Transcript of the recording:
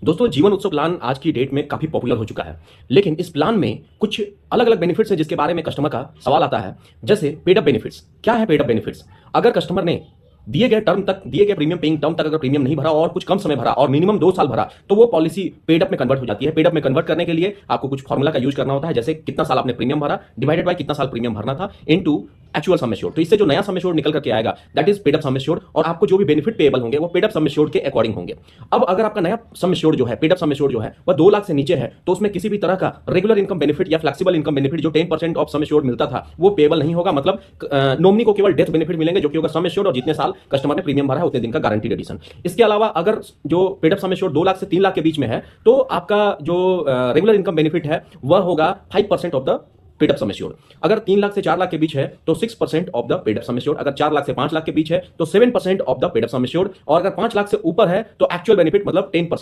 दोस्तों जीवन उत्सव प्लान आज की डेट में काफ़ी पॉपुलर हो चुका है। लेकिन इस प्लान में कुछ अलग-अलग बेनिफिट्स हैं जिसके बारे में कस्टमर का सवाल आता है। जैसे पेड अप बेनिफिट्स। क्या है पेड अप बेनिफिट्स? अगर कस्टमर ने दिए गए टर्म तक, दिए गए प्रीमियम पेइंग टर्म तक अगर प्रीमियम नहीं भरा और कुछ कम समय भरा और मिनिमम 2 साल भरा, तो वो पॉलिसी पेड अप में कन्वर्ट हो जाती है। पेड अप में कन्वर्ट करने के लिए आपको कुछ फॉर्मूला का यूज करना होता है, जैसे कितना साल आपने प्रीमियम भरा डिवाइडेड बाय कितना साल प्रीमियम भरना था इनटू एक्चुअल सम एश्योर्ड। तो इससे जो नया सम एश्योर्ड निकल करके आएगा that is paid up sum assured, और आपको जो भी बेनिफिट पेएबल होंगे वो पेड अप सम एश्योर्ड के अकॉर्डिंग होंगे। अब अगर आपका नया सम एश्योर्ड जो है, पेड अप सम एश्योर्ड जो है, वह 2 लाख से नीचे है, तो उसमें किसी भी तरह का रेगुलर इनकम बेनिफिट या फ्लेक्सिबल इनकम बेनिफिट जो 10% ऑफ सम एश्योर्ड मिलता था वो पेएबल नहीं होगा। मतलब नॉमिनी को केवल डेथ बेनिफिट मिलेंगे जो कि होगा सम एश्योर्ड और जितने साल कस्टमर ने प्रीमियम भरा है उतने दिन का गारंटीड एडिशन। इसके अलावा अगर जो paid up sum assured 2 lakh से 3 लाख के बीच में है तो आपका जो रेगुलर इनकम बेनिफिट है वह होगा 5% of the paid up sum assured. अगर 3 लाख से 4 लाख के बीच है तो 6% of the paid up sum assured. अगर 4 लाख से 5 लाख के बीच है तो 7% of the paid up sum assured. और अगर 5 लाख से ऊपर है तो एक्चुअल बेनिफिट मतलब 10%